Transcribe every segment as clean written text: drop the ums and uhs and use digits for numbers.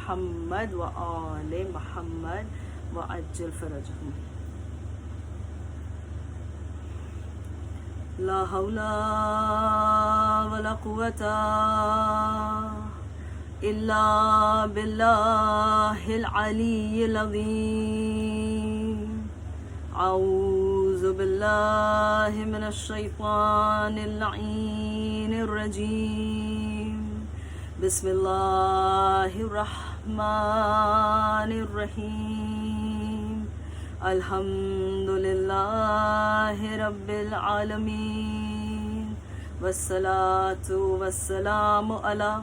محمد وآل محمد وعجل فرجهم. لا حول ولا قوة إلا بالله العلي العظيم. أعوذ بالله من الشيطان اللعين الرجيم. بسم الله الرحمن الرحيم. الحمد لله رب العالمين والصلاة والسلام على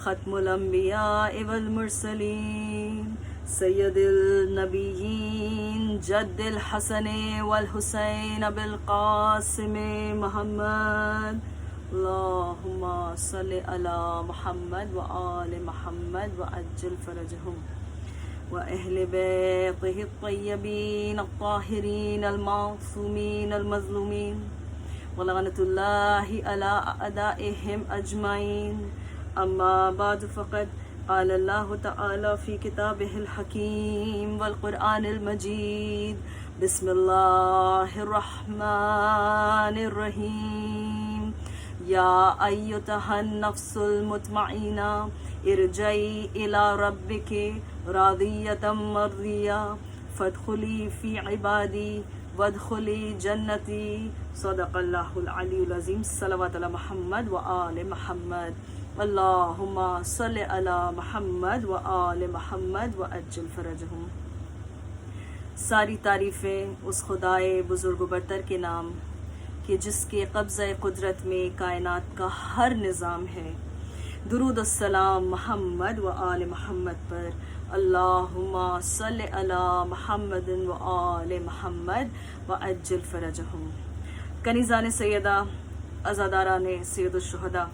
ختم الانبیاء والمرسلین سید النبیین جد الحسن والحسین بالقاسم محمد. اللہم صل علی محمد وآل محمد وعجل فرجهم وأهل بيته الطيبين الطاهرين المعصومين المظلومين ولعنة الله على أعدائهم أجمعين. أما بعد فقد قال الله تعالى في كتابه الحكيم والقرآن المجيد. بسم الله الرحمن الرحيم. يا أيتها النفس المطمئنة ارجعي إلى ربك راضية مرضية فادخلي في عبادي وادخلی جنتی. صدق اللہ العلی العظیم. صلوات علی محمد وآل محمد. اللہم صل علی محمد وآل محمد وعجل فرجهم. ساری تعریفیں اس خدائے بزرگ و برتر کے نام کہ جس کے قبضہ قدرت میں کائنات کا ہر نظام ہے. درود السلام محمد وآل محمد پر. اللہم صل علی محمد وآل محمد وعجل فرجهم. کنیزان سیدہ، عزاداران سید الشہداء،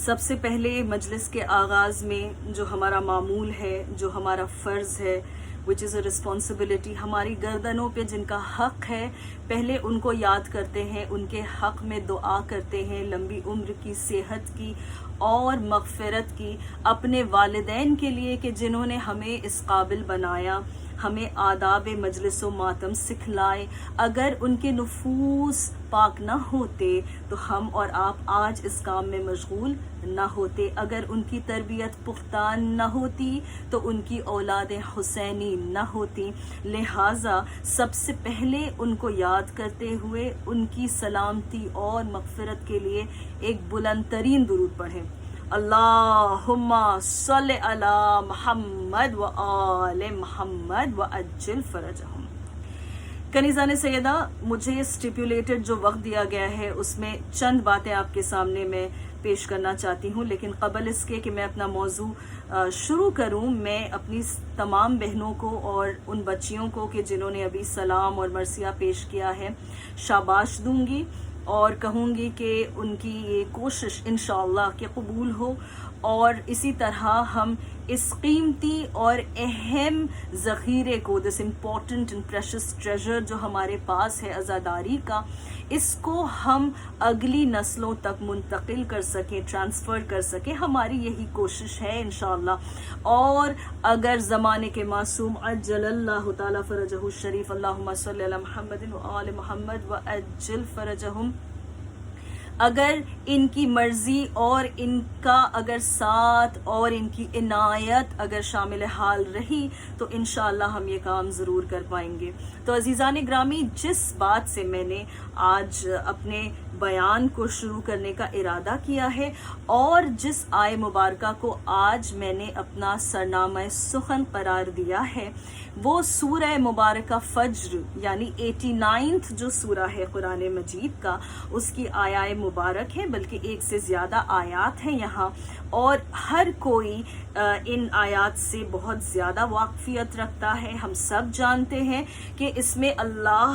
سب سے پہلے مجلس کے آغاز میں جو ہمارا معمول ہے، جو ہمارا فرض ہے، which is a responsibility، ہماری گردنوں پہ جن کا حق ہے، پہلے ان کو یاد کرتے ہیں، ان کے حق میں دعا کرتے ہیں لمبی عمر کی، صحت کی اور مغفرت کی. اپنے والدین کے لیے کہ جنہوں نے ہمیں اس قابل بنایا، ہمیں آداب مجلس و ماتم سکھلائے. اگر ان کے نفوس پاک نہ ہوتے تو ہم اور آپ آج اس کام میں مشغول نہ ہوتے. اگر ان کی تربیت پختہ نہ ہوتی تو ان کی اولاد حسینی نہ ہوتی. لہٰذا سب سے پہلے ان کو یاد کرتے ہوئے ان کی سلامتی اور مغفرت کے لیے ایک بلند ترین درود پڑھیں. اللہم صل علی محمد وآل محمد وعجل فرجهم. کنیزان سیدہ، مجھے اسٹیپولیٹڈ جو وقت دیا گیا ہے اس میں چند باتیں آپ کے سامنے میں پیش کرنا چاہتی ہوں، لیکن قبل اس کے کہ میں اپنا موضوع شروع کروں، میں اپنی تمام بہنوں کو اور ان بچیوں کو کہ جنہوں نے ابھی سلام اور مرثیہ پیش کیا ہے شاباش دوں گی اور کہوں گی کہ ان کی یہ کوشش انشاءاللہ کہ قبول ہو. اور اسی طرح ہم اس قیمتی اور اہم ذخیرے کو، this important and precious treasure جو ہمارے پاس ہے عزاداری کا، اس کو ہم اگلی نسلوں تک منتقل کر سکیں، ٹرانسفر کر سکیں. ہماری یہی کوشش ہے انشاءاللہ. اور اگر زمانے کے معصوم عجل اللہ تعالی فرجہ الشریف، اللہم صلی علی محمد وآل محمد وعجل فرجہم، اگر ان کی مرضی اور ان کا اگر ساتھ اور ان کی عنایت اگر شامل حال رہی تو انشاءاللہ ہم یہ کام ضرور کر پائیں گے. تو عزیزان گرامی، جس بات سے میں نے آج اپنے بیان کو شروع کرنے کا ارادہ کیا ہے اور جس آئے مبارکہ کو آج میں نے اپنا سرنامہ سخن قرار دیا ہے، وہ سورہ مبارکہ فجر یعنی 89 جو سورہ ہے قرآن مجید کا، اس کی آیات مبارک ہے، بلکہ ایک سے زیادہ آیات ہیں یہاں، اور ہر کوئی ان آیات سے بہت زیادہ واقفیت رکھتا ہے. ہم سب جانتے ہیں کہ اس میں اللہ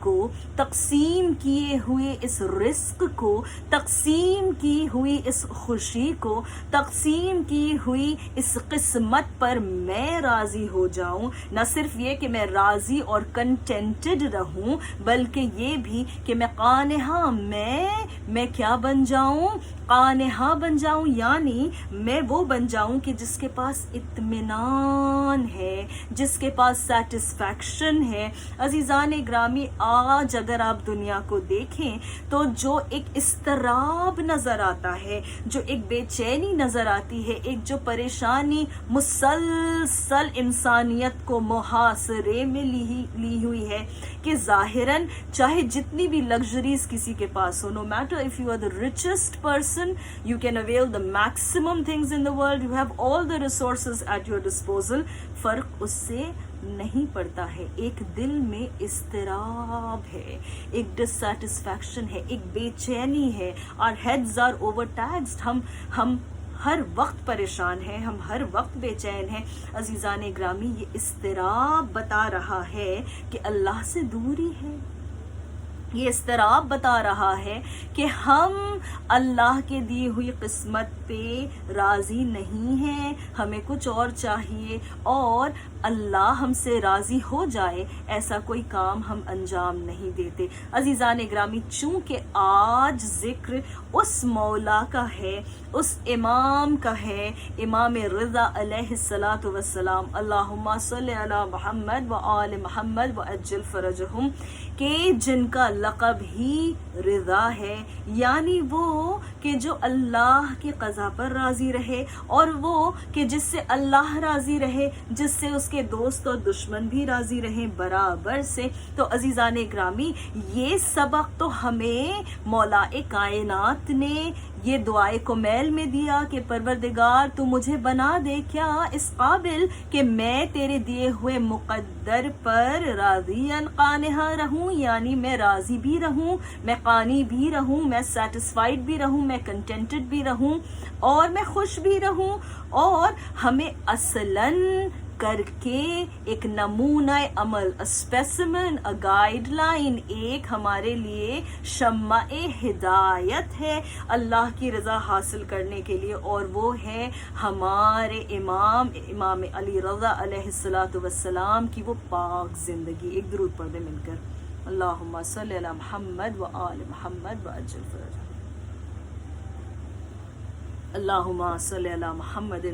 کو، تقسیم کیے ہوئے اس رزق کو، تقسیم کی ہوئی اس خوشی کو، تقسیم کی ہوئی اس قسمت پر میں راضی ہو جاؤں. نہ صرف یہ کہ میں راضی اور کنٹینٹڈ رہوں، بلکہ یہ بھی کہ میں قانہا، میں کیا بن جاؤں؟ قانہا بن جاؤں، یعنی میں وہ بن جاؤں کہ جس کے پاس اطمینان ہے، جس کے پاس سیٹسفیکشن ہے. عزیزان گرامی، آج اگر آپ دنیا کو دیکھیں تو جو ایک اضطراب نظر آتا ہے، جو ایک بے چینی نظر آتی ہے، ایک جو پریشانی مسلسل انسانیت کو محاصرے میں لی ہوئی ہے کہ ظاہراً چاہے جتنی بھی لگژریز کسی کے پاس ہو، no matter if you are the richest person, you can avail the maximum things in the world, you have all the resources at your disposal، فرق اس سے نہیں پڑتا ہے. ایک دل میں اضطراب ہے، ایک ڈسسیٹسفیکشن ہے، ایک بے چینی ہے. our heads are overtaxed، ہم ہر وقت پریشان ہیں، ہم ہر وقت بے چین ہیں. عزیزان گرامی، یہ اضطراب بتا رہا ہے کہ اللہ سے دوری ہے. یہ اضطراب بتا رہا ہے کہ ہم اللہ کے دی ہوئی قسمت پہ راضی نہیں ہیں، ہمیں کچھ اور چاہیے، اور اللہ ہم سے راضی ہو جائے ایسا کوئی کام ہم انجام نہیں دیتے. عزیزان گرامی، چونکہ آج ذکر اس مولا کا ہے، اس امام کا ہے، امام رضا علیہ الصلاۃ والسلام، اللہم صلی علی محمد و آل محمد و عجل فرجہم، کہ جن کا لقب ہی رضا ہے، یعنی وہ کہ جو اللہ کی قضا پر راضی رہے، اور وہ کہ جس سے اللہ راضی رہے، جس سے اس کے دوست اور دشمن بھی راضی رہیں برابر سے. تو عزیزان گرامی، یہ سبق تو ہمیں مولا کائنات نے یہ دعائے کمیل میں دیا کہ پروردگار تو مجھے بنا دے کیا اس قابل کہ میں تیرے دیے ہوئے مقدر پر راضیاً قانہا رہوں، یعنی میں راضی بھی رہوں، میں قانی بھی رہوں، میں سیٹسفائیڈ بھی رہوں، میں کنٹینٹڈ بھی رہوں، اور میں خوش بھی رہوں. اور ہمیں اصلاً کر کے ایک نمونہ عمل، اسپیسیمن، گائیڈ لائن، ایک ہمارے لیے شمع ہدایت ہے اللہ کی رضا حاصل کرنے کے لیے، اور وہ ہے ہمارے امام علی رضا علیہ الصلاۃ والسلام کی وہ پاک زندگی. ایک درود پڑھ دیں مل کر، اللہم صلی علی محمد و آل محمد و عجل فرجہ. اللہم صلی علی محمد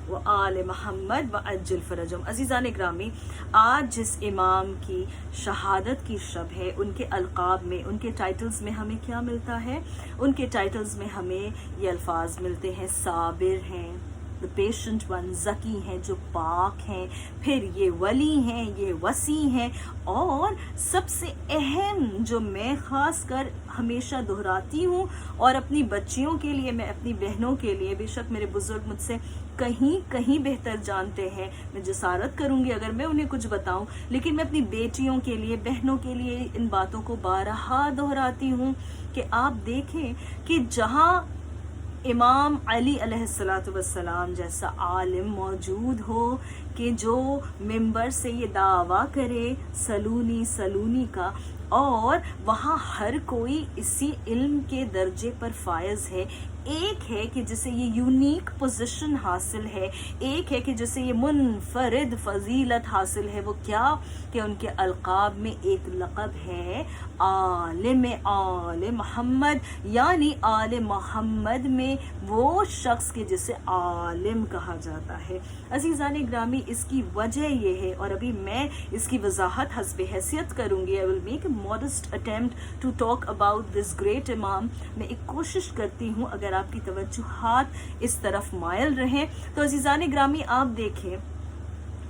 و آل محمد و عجل فرجم. عزیزان گرامی، آج جس امام کی شہادت کی شب ہے، ان کے القاب میں، ان کے ٹائٹلز میں ہمیں کیا ملتا ہے؟ ان کے ٹائٹلز میں ہمیں یہ الفاظ ملتے ہیں: صابر ہیں، the patient one، ذکی ہیں، جو پاک ہیں، پھر یہ ولی ہیں، یہ وسیع ہیں، اور سب سے اہم جو میں خاص کر ہمیشہ دہراتی ہوں، اور اپنی بچیوں کے لیے، میں اپنی بہنوں کے لیے، بے شک میرے بزرگ مجھ سے کہیں بہتر جانتے ہیں، میں جسارت کروں گی اگر میں انہیں کچھ بتاؤں، لیکن میں اپنی بیٹیوں کے لیے، بہنوں کے لیے ان باتوں کو بارہا دہراتی ہوں کہ آپ دیکھیں کہ جہاں امام علی علیہ الصلاۃ والسلام جیسا عالم موجود ہو کہ جو ممبر سے یہ دعویٰ کرے سلونی کا، اور وہاں ہر کوئی اسی علم کے درجے پر فائز ہے. ایک ہے کہ جسے یہ یونیک پوزیشن حاصل ہے، ایک ہے کہ جسے یہ منفرد فضیلت حاصل ہے. وہ کیا؟ کہ ان کے القاب میں ایک لقب ہے عالم آل محمد، یعنی آل محمد میں وہ شخص کے جسے عالم کہا جاتا ہے. عزیزان گرامی، اس کی وجہ یہ ہے، اور ابھی میں اس کی وضاحت حسب حیثیت کروں گی. I will make a modest attempt to talk about this great imam. میں ایک کوشش کرتی ہوں اگر آپ کی توجہات اس طرف مائل رہیں تو. عزیزان گرامی، آپ دیکھیں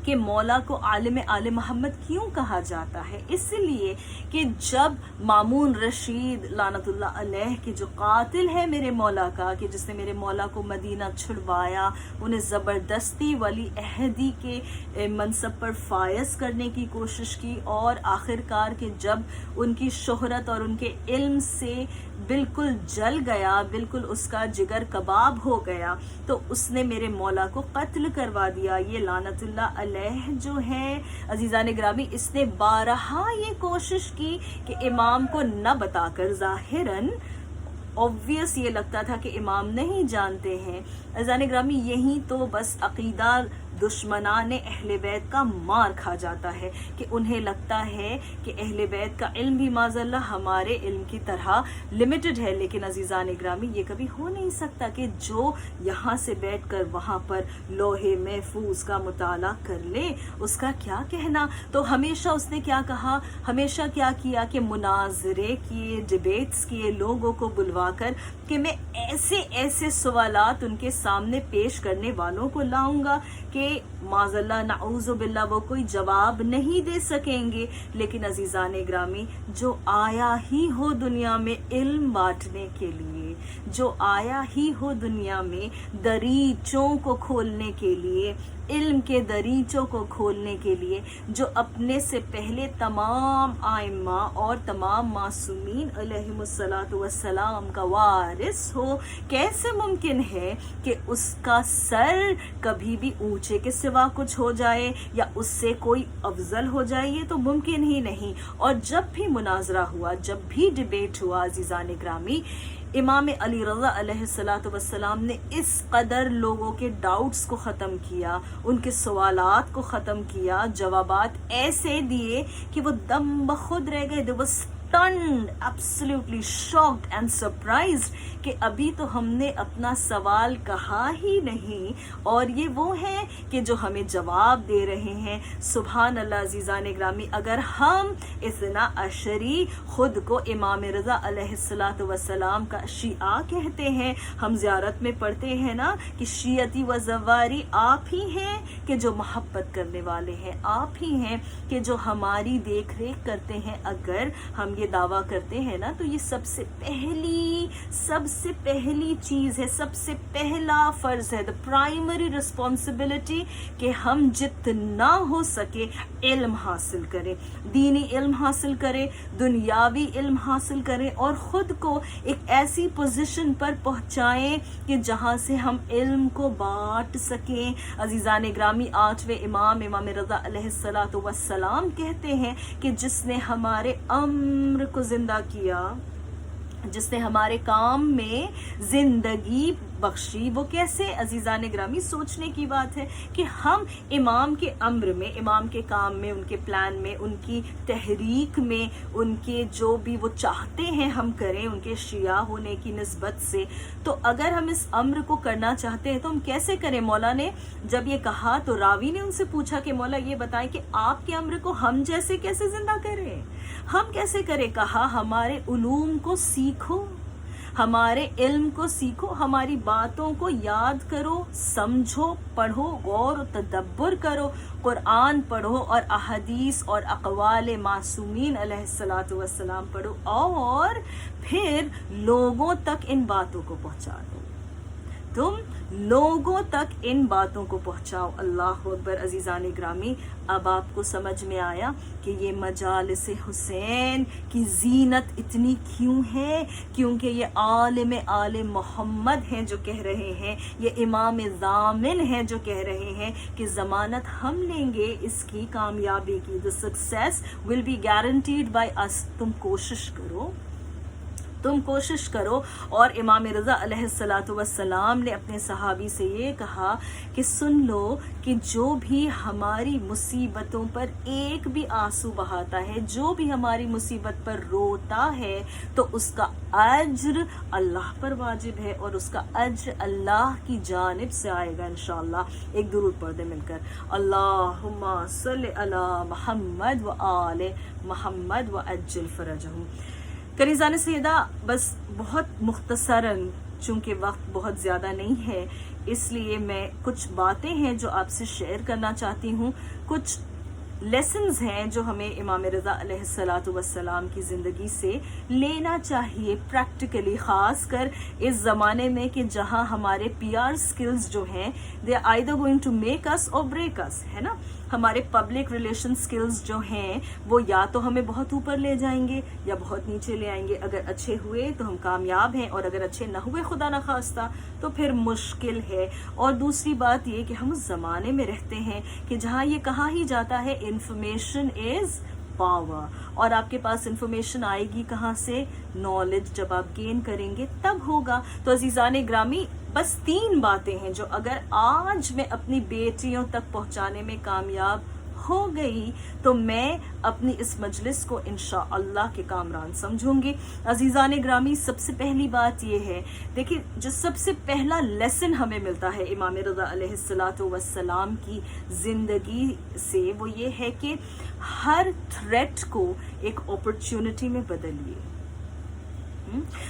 کہ مولا کو عالم آل محمد کیوں کہا جاتا ہے؟ اس لیے کہ جب مامون رشید لعنت اللہ علیہ کے جو قاتل ہے میرے مولا کا، کہ جس نے میرے مولا کو مدینہ چھڑوایا، انہیں زبردستی ولی عہدی کے منصب پر فائز کرنے کی کوشش کی، اور آخرکار کہ جب ان کی شہرت اور ان کے علم سے بالکل جل گیا، بالکل اس کا جگر کباب ہو گیا، تو اس نے میرے مولا کو قتل کروا دیا. یہ لعنت اللہ علیہ علیہ جو ہے عزیزان گرامی، اس نے بارہا یہ کوشش کی کہ امام کو نہ بتا کر، ظاہراً obvious یہ لگتا تھا کہ امام نہیں جانتے ہیں. عزیزان گرامی یہی تو بس عقیدہ دشمنان اہل بیت کا مار کھا جاتا ہے کہ انہیں لگتا ہے کہ اہل بیت کا علم بھی معاذ اللہ ہمارے علم کی طرح لمیٹڈ ہے. لیکن عزیزان گرامی یہ کبھی ہو نہیں سکتا کہ جو یہاں سے بیٹھ کر وہاں پر لوح محفوظ کا مطالعہ کر لے، اس کا کیا کہنا. تو ہمیشہ اس نے کیا کہا، ہمیشہ کیا کیا کہ مناظرے کیے، ڈیبیٹس کیے لوگوں کو بلوا کر کہ میں ایسے ایسے سوالات ان کے سامنے پیش کرنے والوں کو لاؤں گا کہ معاذ اللہ نعوذ باللہ وہ کوئی جواب نہیں دے سکیں گے. لیکن عزیزان گرامی جو آیا ہی ہو دنیا میں علم بانٹنے کے لیے، جو آیا ہی ہو دنیا میں دریچوں کو کھولنے کے لیے، علم کے دریچوں کو کھولنے کے لیے، جو اپنے سے پہلے تمام آئمہ اور تمام معصومین علیہم الصلاۃ والسلام کا وارث ہو، کیسے ممکن ہے کہ اس کا سر کبھی بھی اونچے کے سوا کچھ ہو جائے یا اس سے کوئی افضل ہو جائے؟ یہ تو ممکن ہی نہیں. اور جب بھی مناظرہ ہوا، جب بھی ڈیبیٹ ہوا عزیزان گرامی، امام علی رضا علیہ الصلاۃ والسلام نے اس قدر لوگوں کے ڈاؤٹس کو ختم کیا، ان کے سوالات کو ختم کیا، جوابات ایسے دیے کہ وہ دم بخود رہ گئے. They were stunned, absolutely shocked and surprised کہ ابھی تو ہم نے اپنا سوال کہا ہی نہیں اور یہ وہ ہیں کہ جو ہمیں جواب دے رہے ہیں. سبحان اللہ عزیزان گرامی، اگر ہم اثنا عشری خود کو امام رضا علیہ الصلاۃ والسلام کا شیعہ کہتے ہیں، ہم زیارت میں پڑھتے ہیں نا کہ شیعتی و زواری آپ ہی ہیں کہ جو محبت کرنے والے ہیں، آپ ہی ہیں کہ جو ہماری دیکھ ریکھ کرتے ہیں. اگر ہم یہ دعویٰ کرتے ہیں نا تو یہ سب سے پہلی چیز ہے، سب سے پہلا فرض ہے، the primary responsibility کہ ہم جتنا ہو سکے علم حاصل کریں، دینی علم حاصل کریں، دنیاوی علم حاصل کریں اور خود کو ایک ایسی پوزیشن پر پہنچائیں کہ جہاں سے ہم علم کو بانٹ سکیں. عزیزان گرامی، 8ویں امام رضا علیہ الصلاۃ والسلام کہتے ہیں کہ جس نے ہمارے امر کو زندہ کیا، جس نے ہمارے کام میں زندگی بخشی، وہ کیسے؟ عزیزان گرامی سوچنے کی بات ہے کہ ہم امام کے امر میں، امام کے کام میں، ان کے پلان میں، ان کی تحریک میں، ان کے جو بھی وہ چاہتے ہیں ہم کریں ان کے شیعہ ہونے کی نسبت سے، تو اگر ہم اس امر کو کرنا چاہتے ہیں تو ہم کیسے کریں؟ مولا نے جب یہ کہا تو راوی نے ان سے پوچھا کہ مولا یہ بتائیں کہ آپ کے امر کو ہم جیسے کیسے زندہ کریں، ہم کیسے کریں؟ کہا ہمارے علوم کو سیکھو، ہمارے علم کو سیکھو، ہماری باتوں کو یاد کرو، سمجھو، پڑھو، غور و تدبر کرو، قرآن پڑھو اور احادیث اور اقوال معصومین علیہ الصلاۃ والسلام پڑھو اور پھر لوگوں تک ان باتوں کو پہنچا دو. تم لوگوں تک ان باتوں کو پہنچاؤ. اللہ اکبر. عزیزان گرامی، اب آپ کو سمجھ میں آیا کہ یہ مجالس حسین کی زینت اتنی کیوں ہے؟ کیونکہ یہ آل محمد ہیں جو کہہ رہے ہیں، یہ امام ضامن ہیں جو کہہ رہے ہیں کہ ضمانت ہم لیں گے اس کی کامیابی کی. The success will be guaranteed by us. تم کوشش کرو. اور امام رضا علیہ الصلاۃ والسلام نے اپنے صحابی سے یہ کہا کہ سن لو کہ جو بھی ہماری مصیبتوں پر ایک بھی آنسو بہاتا ہے، جو بھی ہماری مصیبت پر روتا ہے، تو اس کا اجر اللہ پر واجب ہے اور اس کا اجر اللہ کی جانب سے آئے گا انشاءاللہ. ایک درود پڑھ دیں مل کر. اللہم صل علی محمد و آل محمد و عجل فرجہم. کنیزان سیدہ، بس بہت مختصراً، چونکہ وقت بہت زیادہ نہیں ہے، اس لیے میں کچھ باتیں ہیں جو آپ سے شیئر کرنا چاہتی ہوں. کچھ لیسنز ہیں جو ہمیں امام رضا علیہ الصلاۃ والسلام کی زندگی سے لینا چاہیے پریکٹیکلی، خاص کر اس زمانے میں کہ جہاں ہمارے PR سکلز جو ہیں they are either going to make us or break اس، ہے نا. ہمارے پبلک ریلیشن سکلز جو ہیں وہ یا تو ہمیں بہت اوپر لے جائیں گے یا بہت نیچے لے آئیں گے. اگر اچھے ہوئے تو ہم کامیاب ہیں، اور اگر اچھے نہ ہوئے خدا نخواستہ تو پھر مشکل ہے. اور دوسری بات یہ کہ ہم اس زمانے میں رہتے ہیں کہ جہاں یہ کہا ہی جاتا ہے انفارمیشن از پاور، اور آپ کے پاس انفارمیشن آئے گی کہاں سے؟ نالج جب آپ گین کریں گے تب ہوگا. تو عزیزان گرامی، بس 3 باتیں ہیں جو اگر آج میں اپنی بیٹیوں تک پہنچانے میں کامیاب ہو گئی تو میں اپنی اس مجلس کو انشاءاللہ کے کامران سمجھوں گی. عزیزان گرامی، سب سے پہلی بات یہ ہے، دیکھیں جو سب سے پہلا لیسن ہمیں ملتا ہے امام رضا علیہ السلام کی زندگی سے، وہ یہ ہے کہ ہر تھریٹ کو ایک اپرچونٹی میں بدلیے.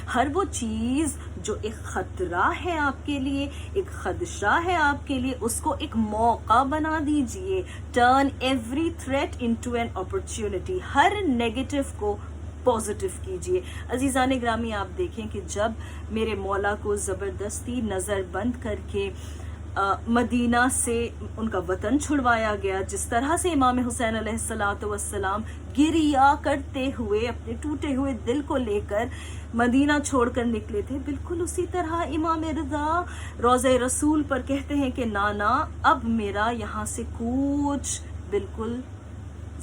ہر وہ چیز جو ایک خطرہ ہے آپ کے لیے، ایک خدشہ ہے آپ کے لیے، اس کو ایک موقع بنا دیجئے. Turn every threat into an opportunity. Hare negative کو پازیٹیو کیجئے. عزیزان گرامی، آپ دیکھیں کہ جب میرے مولا کو زبردستی نظر بند کر کے مدینہ سے ان کا وطن چھڑوایا گیا، جس طرح سے امام حسین علیہ السلام گریا کرتے ہوئے اپنے ٹوٹے ہوئے دل کو لے کر مدینہ چھوڑ کر نکلے تھے، بالکل اسی طرح امام رضا روضہ رسول پر کہتے ہیں کہ نانا اب میرا یہاں سے کوچ بالکل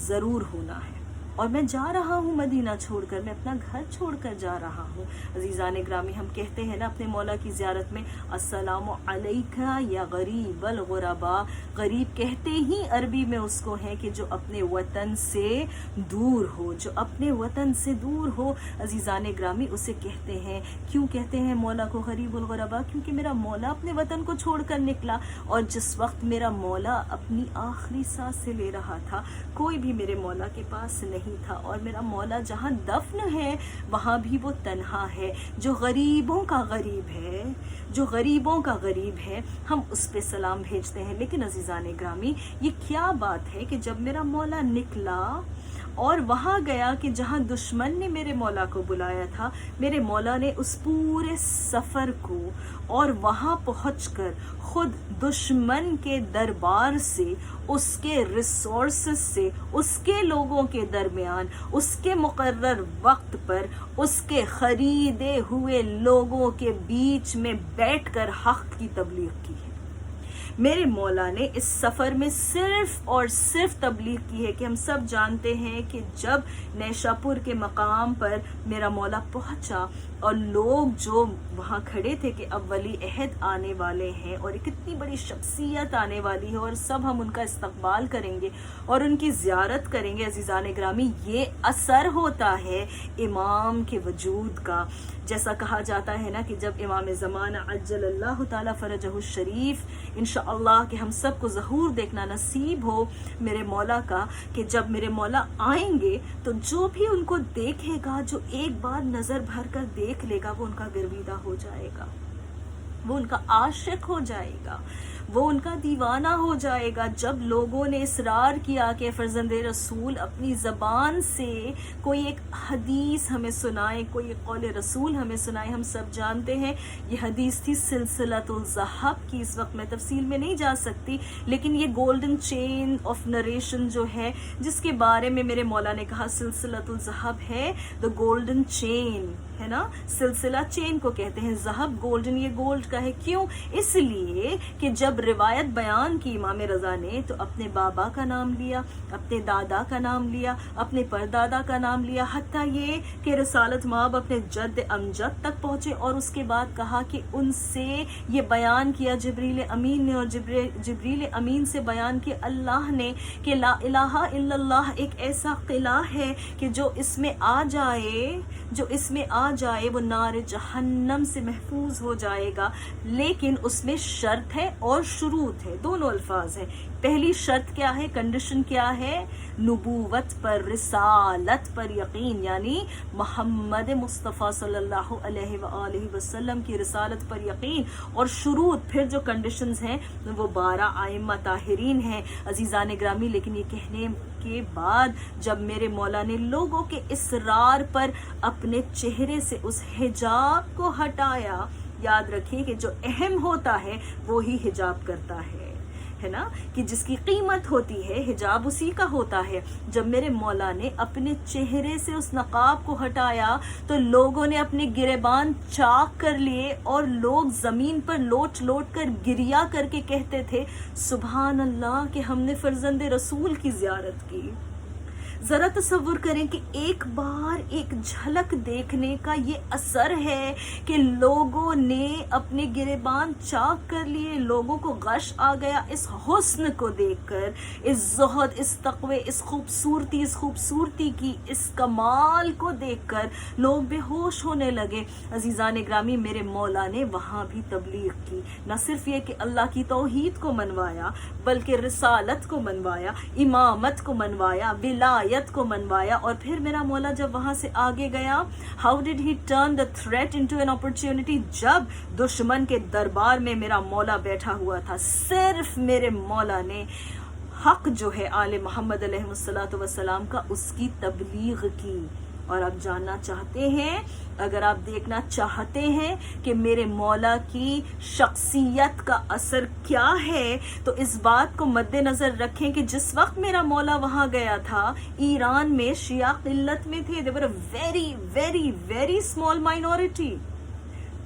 ضرور ہونا ہے، اور میں جا رہا ہوں مدینہ چھوڑ کر، میں اپنا گھر چھوڑ کر جا رہا ہوں. عزیزان گرامی، ہم کہتے ہیں نا اپنے مولا کی زیارت میں السلام علیکہ یا غریب الغرباء. غریب کہتے ہی عربی میں اس کو ہیں کہ جو اپنے وطن سے دور ہو، جو اپنے وطن سے دور ہو. عزیزان گرامی، اسے کہتے ہیں، کیوں کہتے ہیں مولا کو غریب الغرباء؟ کیونکہ میرا مولا اپنے وطن کو چھوڑ کر نکلا، اور جس وقت میرا مولا اپنی آخری سانس سے لے رہا تھا کوئی بھی میرے مولا کے پاس نہیں تھا، اور میرا مولا جہاں دفن ہے وہاں بھی وہ تنہا ہے. جو غریبوں کا غریب ہے، جو غریبوں کا غریب ہے، ہم اس پہ سلام بھیجتے ہیں. لیکن عزیزان گرامی، یہ کیا بات ہے کہ جب میرا مولا نکلا اور وہاں گیا کہ جہاں دشمن نے میرے مولا کو بلایا تھا، میرے مولا نے اس پورے سفر کو اور وہاں پہنچ کر خود دشمن کے دربار سے، اس کے ریسورسز سے، اس کے لوگوں کے درمیان، اس کے مقرر وقت پر، اس کے خریدے ہوئے لوگوں کے بیچ میں بیٹھ کر حق کی تبلیغ کی ہے. میرے مولا نے اس سفر میں صرف اور صرف تبلیغ کی ہے کہ ہم سب جانتے ہیں کہ جب نیشاپور کے مقام پر میرا مولا پہنچا اور لوگ جو وہاں کھڑے تھے کہ اب ولی عہد آنے والے ہیں اور ایک اتنی بڑی شخصیت آنے والی ہے اور سب ہم ان کا استقبال کریں گے اور ان کی زیارت کریں گے. عزیزان گرامی، یہ اثر ہوتا ہے امام کے وجود کا. جیسا کہا جاتا ہے نا کہ جب امام زمانہ عجل اللہ تعالی فرجہ الشریف انشاءاللہ کہ ہم سب کو ظہور دیکھنا نصیب ہو میرے مولا کا، کہ جب میرے مولا آئیں گے تو جو بھی ان کو دیکھے گا، جو ایک بار نظر بھر کر دیکھ لے گا، وہ ان کا گرویدہ ہو جائے گا، وہ ان کا عاشق ہو جائے گا، وہ ان کا دیوانہ ہو جائے گا. جب لوگوں نے اصرار کیا کہ فرزند رسول اپنی زبان سے کوئی ایک حدیث ہمیں سنائے، کوئی ایک قول رسول ہمیں سنائے، ہم سب جانتے ہیں یہ حدیث تھی سلسلۃ الذہب کی. اس وقت میں تفصیل میں نہیں جا سکتی، لیکن یہ گولڈن چین آف نریشن جو ہے جس کے بارے میں میرے مولا نے کہا سلسلۃ الذہب ہے دا گولڈن چین، ہے نا. سلسلہ چین کو کہتے ہیں، ذہب گولڈن، یہ گولڈ کا ہے. کیوں؟ اس لیے کہ جب روایت بیان کی امام رضا نے تو اپنے بابا کا نام لیا، اپنے دادا کا نام لیا، اپنے پردادا کا نام لیا، حتیٰ یہ کہ رسالت مآب اپنے جد امجد تک پہنچے، اور اس کے بعد کہا کہ ان سے یہ بیان کیا جبریل امین نے، اور جبریل امین سے بیان کیا اللہ نے کہ لا الہ الا اللہ ایک ایسا قلعہ ہے کہ جو اس میں آ جائے وہ نار جہنم سے محفوظ ہو جائے گا. لیکن اس میں شرط ہے اور شروط ہے، دونوں الفاظ ہیں. پہلی شرط کیا ہے، کنڈیشن کیا ہے؟ نبوت پر، رسالت پر یقین، یعنی محمد مصطفیٰ صلی اللہ علیہ وآلہ وسلم کی رسالت پر یقین. اور شروط، پھر جو کنڈیشنز ہیں وہ 12 ائمہ طاہرین ہیں. عزیزان گرامی، لیکن یہ کہنے کے بعد جب میرے مولا نے لوگوں کے اصرار پر اپنے چہرے سے اس حجاب کو ہٹایا، یاد رکھیے کہ جو اہم ہوتا ہے وہی حجاب کرتا ہے. ہے نا, کہ جس کی قیمت ہوتی ہے, حجاب اسی کا ہوتا ہے. جب میرے مولا نے اپنے چہرے سے اس نقاب کو ہٹایا تو لوگوں نے اپنے گریبان چاک کر لیے, اور لوگ زمین پر لوٹ لوٹ کر گریا کر کے کہتے تھے سبحان اللہ کہ ہم نے فرزند رسول کی زیارت کی. ذرا تصور کریں کہ ایک بار ایک جھلک دیکھنے کا یہ اثر ہے کہ لوگوں نے اپنے گریبان چاک کر لیے, لوگوں کو غش آ گیا اس حسن کو دیکھ کر, اس زہد, اس تقوی, اس خوبصورتی کی, اس کمال کو دیکھ کر لوگ بے ہوش ہونے لگے. عزیزان گرامی, میرے مولا نے وہاں بھی تبلیغ کی, نہ صرف یہ کہ اللہ کی توحید کو منوایا بلکہ رسالت کو منوایا, امامت کو منوایا, ولایت کو منوایا. اور پھر میرا مولا جب وہاں سے آگے گیا, how did he turn the threat into an opportunity. جب دشمن کے دربار میں میرا مولا بیٹھا ہوا تھا, صرف میرے مولا نے حق جو ہے آل محمد علیہ الصلوۃ والسلام کا, اس کی تبلیغ کی. اور آپ جاننا چاہتے ہیں, اگر آپ دیکھنا چاہتے ہیں کہ میرے مولا کی شخصیت کا اثر کیا ہے, تو اس بات کو مد نظر رکھیں کہ جس وقت میرا مولا وہاں گیا تھا, ایران میں شیعہ قلت میں تھے. they were a very very very small minority,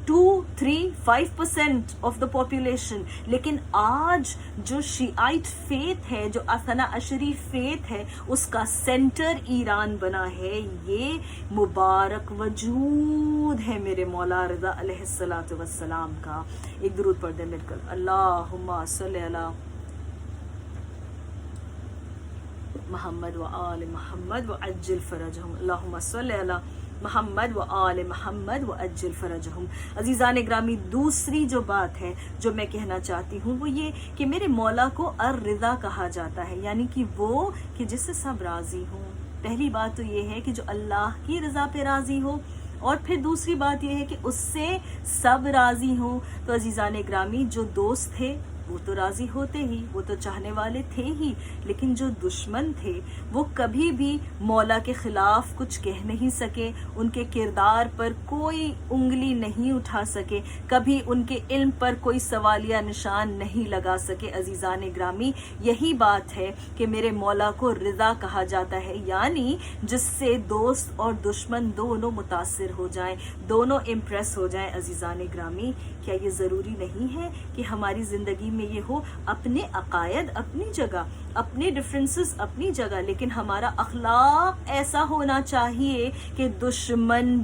2-3-5% of the population. لیکن آج جو شیعائٹ فیتھ ہے, جو اثنا عشری فیتھ ہے, اس کا سینٹر ایران بنا ہے. یہ مبارک وجود ہے میرے مولا رضا علیہ الصلوۃ والسلام کا. ایک درود پڑھ دیں مل کر, اللہم صلی علی محمد و آل محمد و عجل فرجہم, اللہم صلی علی محمد و آل محمد و عجل فرجہم. عزیزان گرامی, دوسری جو بات ہے جو میں کہنا چاہتی ہوں وہ یہ کہ میرے مولا کو الرضا کہا جاتا ہے, یعنی کہ وہ کہ جس سے سب راضی ہوں. پہلی بات تو یہ ہے کہ جو اللہ کی رضا پہ راضی ہو, اور پھر دوسری بات یہ ہے کہ اس سے سب راضی ہوں. تو عزیزان گرامی, جو دوست تھے وہ تو راضی ہوتے ہی, وہ تو چاہنے والے تھے ہی, لیکن جو دشمن تھے وہ کبھی بھی مولا کے خلاف کچھ کہہ نہیں سکے, ان کے کردار پر کوئی انگلی نہیں اٹھا سکے, کبھی ان کے علم پر کوئی سوالیہ نشان نہیں لگا سکے. عزیزان گرامی, یہی بات ہے کہ میرے مولا کو رضا کہا جاتا ہے, یعنی جس سے دوست اور دشمن دونوں متاثر ہو جائیں, دونوں امپریس ہو جائیں. عزیزان گرامی, کیا یہ ضروری نہیں ہے کہ ہماری زندگی میں یہ ہو, اپنے عقائد اپنی جگہ, اپنے ڈفرینسز اپنی جگہ, لیکن ہمارا اخلاق ایسا ہونا چاہیے کہ دشمن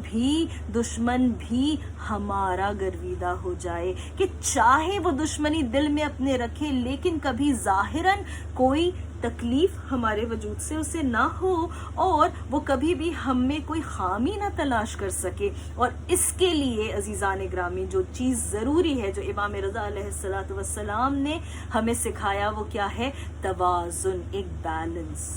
بھی ہمارا گرویدہ ہو جائے, کہ چاہے وہ دشمنی دل میں اپنے رکھے لیکن کبھی ظاہراً کوئی تکلیف ہمارے وجود سے اسے نہ ہو, اور وہ کبھی بھی ہم میں کوئی خامی نہ تلاش کر سکے. اور اس کے لیے عزیزان گرامی جو چیز ضروری ہے, جو امام رضا علیہ الصلوۃ والسلام نے ہمیں سکھایا, وہ کیا ہے؟ توازن, ایک بیلنس.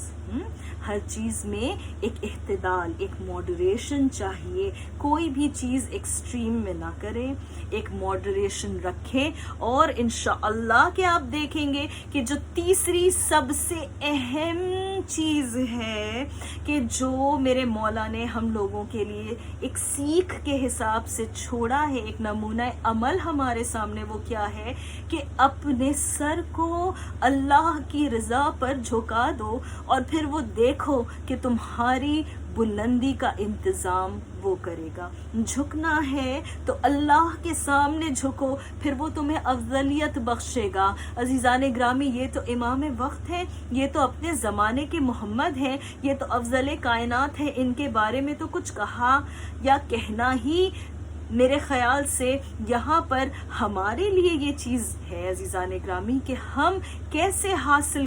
ہر چیز میں ایک اعتدال, ایک ماڈریشن چاہیے. کوئی بھی چیز ایکسٹریم میں نہ کرے, ایک ماڈریشن رکھے. اور انشاءاللہ کہ آپ دیکھیں گے کہ جو تیسری سب سے اہم چیز ہے کہ جو میرے مولا نے ہم لوگوں کے لیے ایک سیکھ کے حساب سے چھوڑا ہے, ایک نمونہ عمل ہمارے سامنے, وہ کیا ہے کہ اپنے سر کو اللہ کی رضا پر جھکا دو, اور پھر وہ دیکھو کہ تمہاری بلندی کا انتظام وہ کرے گا. جھکنا ہے تو اللہ کے سامنے جھکو, پھر وہ تمہیں افضلیت بخشے گا. عزیزان گرامی, یہ تو امام وقت ہے, یہ تو اپنے زمانے کے محمد ہیں, یہ تو افضل کائنات ہے. ان کے بارے میں تو کچھ کہا یا کہنا ہی میرے خیال سے یہاں پر ہمارے لیے یہ چیز ہے عزیزان گرامی کہ ہم کیسے حاصل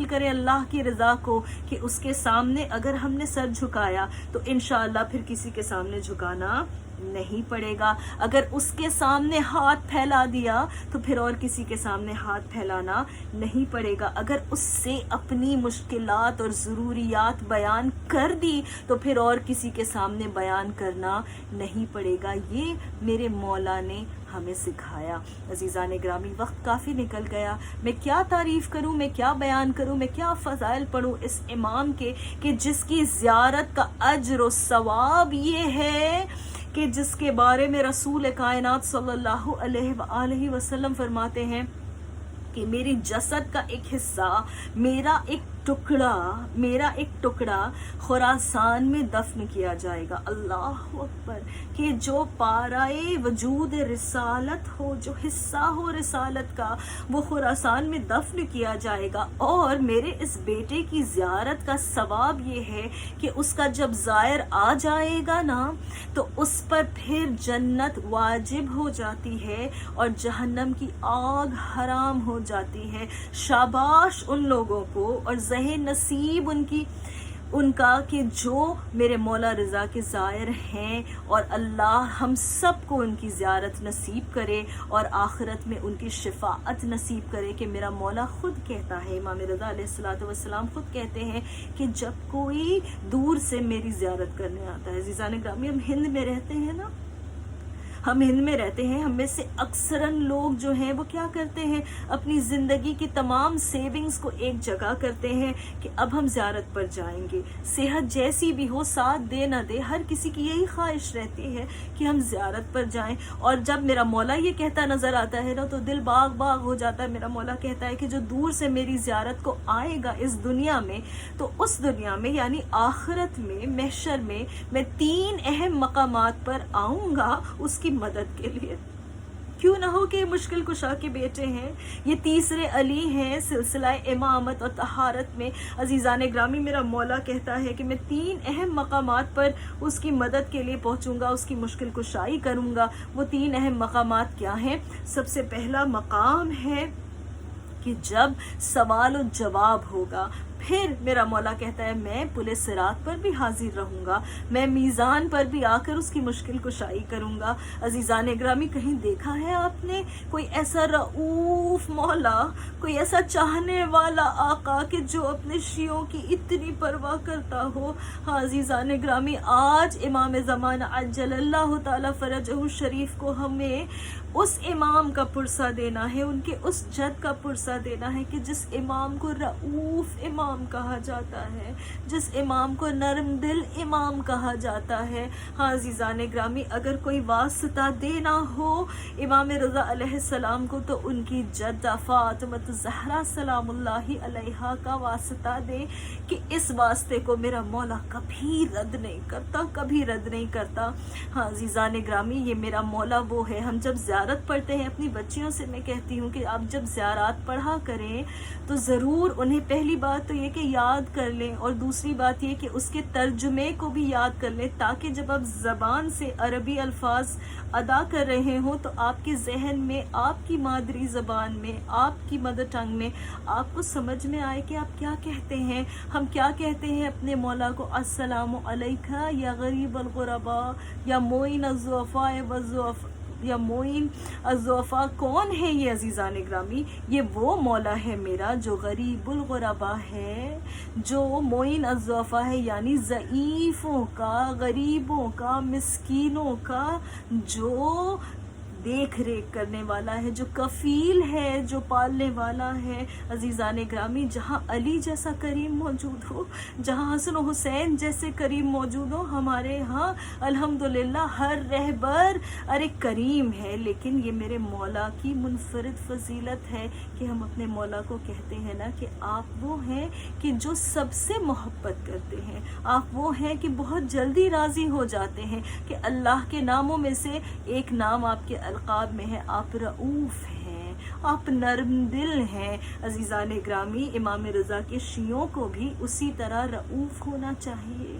کریں اللہ کی رضا کو, کہ اس کے سامنے اگر ہم نے سر جھکایا تو انشاءاللہ پھر کسی کے سامنے جھکانا نہیں پڑے گا. اگر اس کے سامنے ہاتھ پھیلا دیا تو پھر اور کسی کے سامنے ہاتھ پھیلانا نہیں پڑے گا. اگر اس سے اپنی مشکلات اور ضروریات بیان کر دی تو پھر اور کسی کے سامنے بیان کرنا نہیں پڑے گا. یہ میرے مولا نے ہمیں سکھایا. عزیزان گرامی, وقت کافی نکل گیا, میں کیا تعریف کروں, میں کیا بیان کروں, میں کیا فضائل پڑھوں اس امام کے کہ جس کی زیارت کا اجر و ثواب یہ ہے کہ جس کے بارے میں رسول کائنات صلی اللہ علیہ وآلہ وسلم فرماتے ہیں کہ میری جسد کا ایک حصہ، میرا ایک ٹکڑا خراسان میں دفن کیا جائے گا۔ اللہ اکبر! کہ جو پارائے وجود رسالت ہو، جو حصہ ہو رسالت کا، وہ خراسان میں دفن کیا جائے گا، اور میرے اس بیٹے کی زیارت کا ثواب یہ ہے کہ اس کا جب زائر آ جائے گا نا تو اس پر پھر جنت واجب ہو جاتی ہے اور جہنم کی آگ حرام ہو جاتی ہے۔ شاباش ان لوگوں کو، اور ذہن نصیب ان کا کہ جو میرے مولا رضا کے زائر ہیں، اور اللہ ہم سب کو ان کی زیارت نصیب کرے اور آخرت میں ان کی شفاعت نصیب کرے۔ کہ میرا مولا خود کہتا ہے، امام رضا علیہ السلام خود کہتے ہیں کہ جب کوئی دور سے میری زیارت کرنے آتا ہے، عزیزان گرامی ہم ہند میں رہتے ہیں نا، ہم میں سے اکثراً لوگ جو ہیں وہ کیا کرتے ہیں، اپنی زندگی کی تمام سیونگز کو ایک جگہ کرتے ہیں کہ اب ہم زیارت پر جائیں گے، صحت جیسی بھی ہو، ساتھ دے نہ دے، ہر کسی کی یہی خواہش رہتی ہے کہ ہم زیارت پر جائیں۔ اور جب میرا مولا یہ کہتا نظر آتا ہے نا تو دل باغ باغ ہو جاتا ہے۔ میرا مولا کہتا ہے کہ جو دور سے میری زیارت کو آئے گا اس دنیا میں، تو اس دنیا میں یعنی آخرت میں، محشر میں 3 اہم مقامات پر آؤں گا اس کی مدد کے لیے۔ کیوں نہ ہو کہ یہ مشکل کشا کے بیٹے ہیں، یہ تیسرے علی ہیں سلسلہ امامت اور طہارت میں۔ عزیزان گرامی میرا مولا کہتا ہے کہ میں 3 اہم مقامات پر اس کی مدد کے لیے پہنچوں گا، اس کی مشکل کشائی کروں گا۔ وہ 3 اہم مقامات کیا ہیں؟ سب سے پہلا مقام ہے کہ جب سوال و جواب ہوگا، پھر میرا مولا کہتا ہے میں پل صراط پر بھی حاضر رہوں گا، میں میزان پر بھی آ کر اس کی مشکل کشائی کروں گا۔ عزیزان گرامی کہیں دیکھا ہے آپ نے کوئی ایسا رؤوف مولا، کوئی ایسا چاہنے والا آقا کہ جو اپنے شیعوں کی اتنی پرواہ کرتا ہو؟ ہاں عزیزان گرامی، آج امام زمانہ عجل اللہ تعالی فرجہ شریف کو ہمیں اس امام کا پرسہ دینا ہے، ان کے اس جد کا پرسہ دینا ہے کہ جس امام کو رؤوف امام کہا جاتا ہے، جس امام کو نرم دل امام کہا جاتا ہے۔ ہاں عزیزان گرامی، اگر کوئی واسطہ دینا ہو امام رضا علیہ السلام کو تو ان کی جدہ فاطمہ زہرا سلام اللہ علیہا کا واسطہ دے کہ اس واسطے کو میرا مولا کبھی رد نہیں کرتا، کبھی رد نہیں کرتا۔ ہاں عزیزان گرامی، یہ میرا مولا وہ ہے۔ ہم جب زیارت پڑھتے ہیں، اپنی بچیوں سے میں کہتی ہوں کہ آپ جب زیارات پڑھا کریں تو ضرور انہیں پہلی بات تو یہ کہ یاد کر لیں، اور دوسری بات یہ کہ اس کے ترجمے کو بھی یاد کر لیں، تاکہ جب آپ زبان سے عربی الفاظ ادا کر رہے ہوں تو آپ کے ذہن میں، آپ کی مادری زبان میں، آپ کی مدر ٹنگ میں آپ کو سمجھ میں آئے کہ آپ کیا کہتے ہیں۔ ہم کیا کہتے ہیں اپنے مولا کو؟ السلام علیکہ یا غریب الغرباء یا معین الضعفاء یا معین الضعفاء۔ کون ہے یہ عزیزان گرامی؟ یہ وہ مولا ہے میرا جو غریب الغرباء ہے، جو معین الضعفاء ہے، یعنی ضعیفوں کا، غریبوں کا، مسکینوں کا جو دیکھ ریکھ کرنے والا ہے، جو کفیل ہے، جو پالنے والا ہے۔ عزیزان گرامی، جہاں علی جیسا کریم موجود ہو، جہاں حسن و حسین جیسے کریم موجود ہو، ہمارے ہاں الحمدللہ ہر رہبر ارے کریم ہے، لیکن یہ میرے مولا کی منفرد فضیلت ہے کہ ہم اپنے مولا کو کہتے ہیں نا کہ آپ وہ ہیں کہ جو سب سے محبت کرتے ہیں، آپ وہ ہیں کہ بہت جلدی راضی ہو جاتے ہیں، کہ اللہ کے ناموں میں سے ایک نام آپ کے القاب میں ہے، آپ رؤوف ہیں، آپ نرم دل ہیں۔ عزیزان گرامی، امام رضا کے شیعوں کو بھی اسی طرح رؤوف ہونا چاہیے،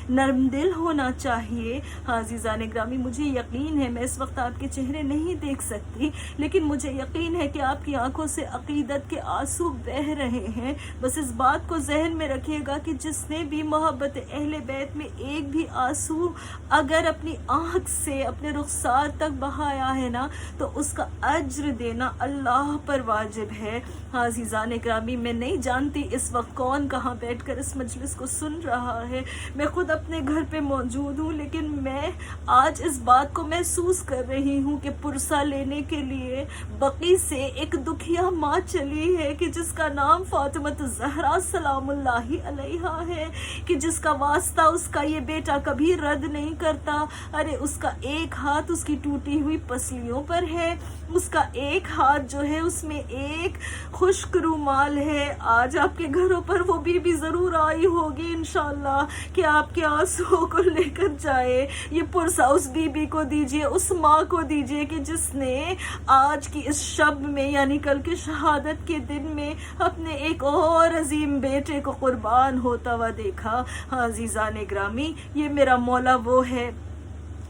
نرم دل ہونا چاہیے۔ ہاں عزیزان گرامی، مجھے یقین ہے، میں اس وقت آپ کے چہرے نہیں دیکھ سکتی، لیکن مجھے یقین ہے کہ آپ کی آنکھوں سے عقیدت کے آنسو بہہ رہے ہیں۔ بس اس بات کو ذہن میں رکھیے گا کہ جس نے بھی محبت اہل بیت میں ایک بھی آنسو اگر اپنی آنکھ سے اپنے رخسار تک بہایا ہے نا تو اس کا اجر دینا اللہ پر واجب ہے۔ ہاں عزیزان گرامی، میں نہیں جانتی اس وقت کون کہاں بیٹھ کر اس مجلس کو سن رہا ہے، میں خود اپنے گھر پہ موجود ہوں، لیکن میں آج اس بات کو محسوس کر رہی ہوں کہ پرسہ لینے کے لیے بقی سے ایک دکھیا ماں چلی ہے کہ جس کا نام فاطمہ الزہرا سلام اللہ علیہا ہے، کہ جس کا واسطہ اس کا یہ بیٹا کبھی رد نہیں کرتا۔ ارے اس کا ایک ہاتھ اس کی ٹوٹی ہوئی پسلیوں پر ہے، اس کا ایک ہاتھ جو ہے اس میں ایک خشک رومال ہے۔ آج آپ کے گھروں پر وہ بی بی ضرور آئی ہوگی انشاءاللہ کہ آپ کے آنسو کو لے کر جائے۔ یہ پرسہ اس بی بی کو دیجئے، اس ماں کو دیجئے کہ جس نے آج کی اس شب میں یعنی کل کے شہادت کے دن میں اپنے ایک اور عظیم بیٹے کو قربان ہوتا ہوا دیکھا۔ ہاں عزیزان گرامی، یہ میرا مولا وہ ہے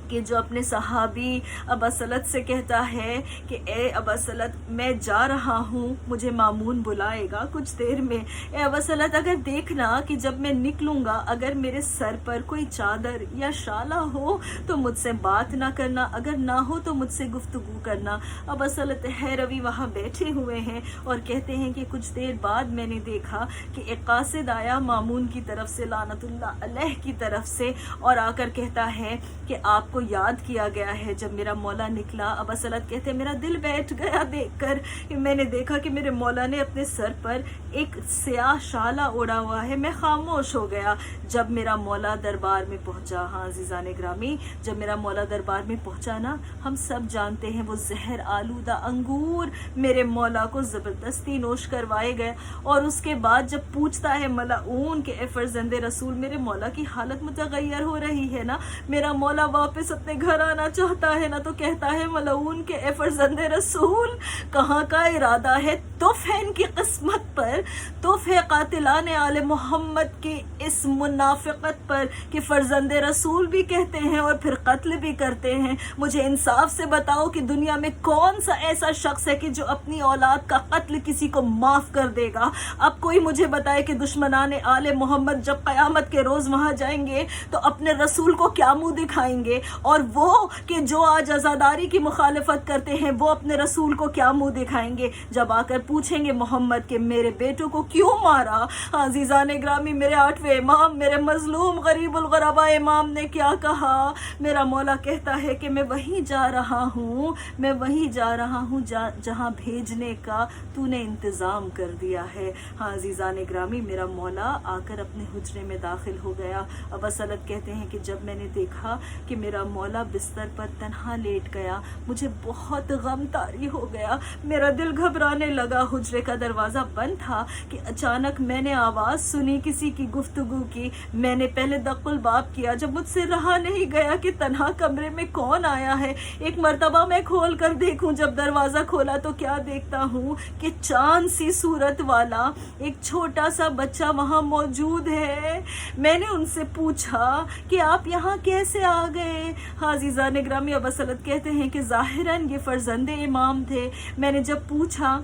کہ جو اپنے صحابی ابا سلط سے کہتا ہے کہ اے ابا سلط میں جا رہا ہوں، مجھے مامون بلائے گا کچھ دیر میں۔ اے ابا سلط اگر دیکھنا کہ جب میں نکلوں گا اگر میرے سر پر کوئی چادر یا شالہ ہو تو مجھ سے بات نہ کرنا، اگر نہ ہو تو مجھ سے گفتگو کرنا۔ ابا سلط حیروی وہاں بیٹھے ہوئے ہیں اور کہتے ہیں کہ کچھ دیر بعد میں نے دیکھا کہ ایک قاصد آیا مامون کی طرف سے لعنت اللہ علیہ کی طرف سے، اور آ کر کہتا ہے کہ آپ کو یاد کیا گیا ہے جب میرا مولا نکلا۔ ابا سلط کہتے ہیں میرا دل بیٹھ گیا دیکھ کر کہ میں نے دیکھا کہ میرے مولا نے اپنے سر پر ایک سیاہ شالہ اوڑا ہوا ہے۔ میں خاموش ہو گیا جب میرا مولا دربار میں پہنچا۔ ہاں عزیزان گرامی، جب میرا مولا دربار میں پہنچا نا، ہم سب جانتے ہیں وہ زہر آلودہ انگور میرے مولا کو زبردستی نوش کروائے گئے، اور اس کے بعد جب پوچھتا ہے ملعون کہ اے فرزند رسول میرے مولا کی حالت متغیر ہو رہی ہے نا، میرا مولا واپس اپنے گھر آنا چاہتا ہے نا، تو کہتا ہے ملعون کہ اے فرزند رسول کہاں کا ارادہ ہے؟ تف ہے ان کی قسمت پر، تف ہے قاتلان آل محمد کی اس منافقت پر کہ فرزند رسول بھی کہتے ہیں اور پھر قتل بھی کرتے ہیں۔ مجھے انصاف سے بتاؤ کہ دنیا میں کون سا ایسا شخص ہے کہ جو اپنی اولاد کا قتل کسی کو معاف کر دے گا؟ اب کوئی مجھے بتائے کہ دشمنان آل محمد جب قیامت کے روز وہاں جائیں گے تو اپنے رسول کو کیا منہ دکھائیں گے، اور وہ کہ جو آج عزاداری کی مخالفت کرتے ہیں وہ اپنے رسول کو کیا منہ دکھائیں گے جب آ کر پوچھیں گے محمد کہ میرے بیٹوں کو کیوں مارا؟ عزیزان گرامی، میرے 8ویں امام، میرے مظلوم غریب الغربا امام نے کیا کہا؟ میرا مولا کہتا ہے کہ میں وہیں جا رہا ہوں، میں وہیں جا رہا ہوں جہاں بھیجنے کا تو نے انتظام کر دیا ہے۔ ہاں عزیزان گرامی، میرا مولا آ کر اپنے حجرے میں داخل ہو گیا۔ ابا سلط کہتے ہیں کہ جب میں نے دیکھا کہ میرا مولا بستر پر تنہا لیٹ گیا، مجھے بہت غم طاری ہو گیا، میرا دل گھبرانے لگا۔ حجرے کا دروازہ بند تھا کہ اچانک میں نے آواز سنی کسی کی گفتگو کی۔ میں نے پہلے دق الباب کیا، جب مجھ سے رہا نہیں گیا کہ تنہا کمرے میں کون آیا ہے۔ ایک مرتبہ میں کھول کر دیکھوں، جب دروازہ کھولا تو کیا دیکھتا ہوں کہ چاند سی صورت والا ایک چھوٹا سا بچہ وہاں موجود ہے۔ میں نے ان سے پوچھا کہ آپ یہاں کیسے آ گئے؟ عزیزان گرامی، ابا سلط کہتے ہیں کہ ظاہراً یہ فرزند امام تھے۔ میں نے جب پوچھا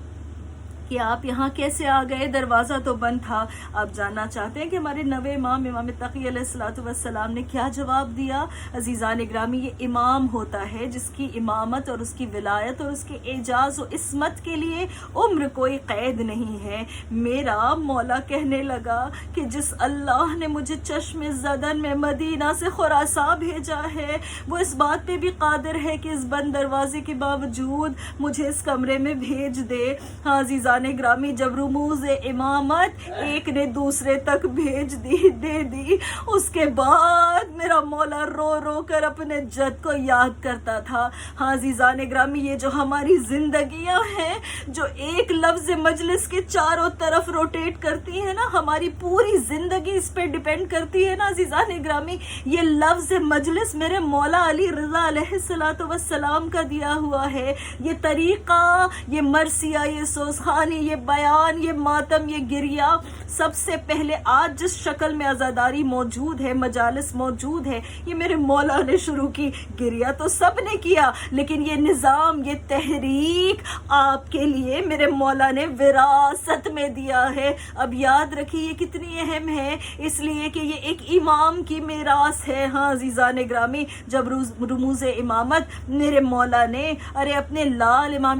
کہ آپ یہاں کیسے آ گئے، دروازہ تو بند تھا۔ آپ جاننا چاہتے ہیں کہ ہمارے نوے امام امام تقی علیہ الصلوۃ والسلام نے کیا جواب دیا؟ عزیزان گرامی، یہ امام ہوتا ہے جس کی امامت اور اس کی ولایت اور اس کے اعجاز و عصمت کے لیے عمر کوئی قید نہیں ہے۔ میرا مولا کہنے لگا کہ جس اللہ نے مجھے چشم زدن میں مدینہ سے خراساں بھیجا ہے، وہ اس بات پہ بھی قادر ہے کہ اس بند دروازے کے باوجود مجھے اس کمرے میں بھیج دے۔ ہاں عزیزان گرامی، جب رموز امامت ایک نے دوسرے تک بھیج دے دی، اس کے بعد میرا مولا رو رو کر اپنے جد کو یاد کرتا تھا۔ ہاں عزیزان گرامی، یہ جو ہماری زندگیاں ہیں جو ایک لفظ مجلس کے چاروں طرف روٹیٹ کرتی ہیں نا، ہماری پوری زندگی اس پہ ڈیپینڈ کرتی ہے نا عزیزان گرامی۔ یہ لفظ مجلس میرے مولا علی رضا علیہ الصلوۃ والسلام کا دیا ہوا ہے۔ یہ طریقہ، یہ مرثیہ، یہ سوزخانی، یہ بیان، یہ ماتم، یہ گریہ، سب سے پہلے آج جس شکل میں عزاداری موجود ہے، مجالس موجود ہے، یہ میرے مولا نے شروع کی۔ گریہ تو سب نے کیا، لیکن یہ نظام، یہ تحریک آپ کے لیے میرے مولا نے وراثت میں دیا ہے۔ اب یاد رکھیے یہ کتنی اہم ہے، اس لیے کہ یہ ایک امام کی میراث ہے۔ ہاں عزیزان گرامی، جب رموز امامت میرے مولا نے اپنے لال امام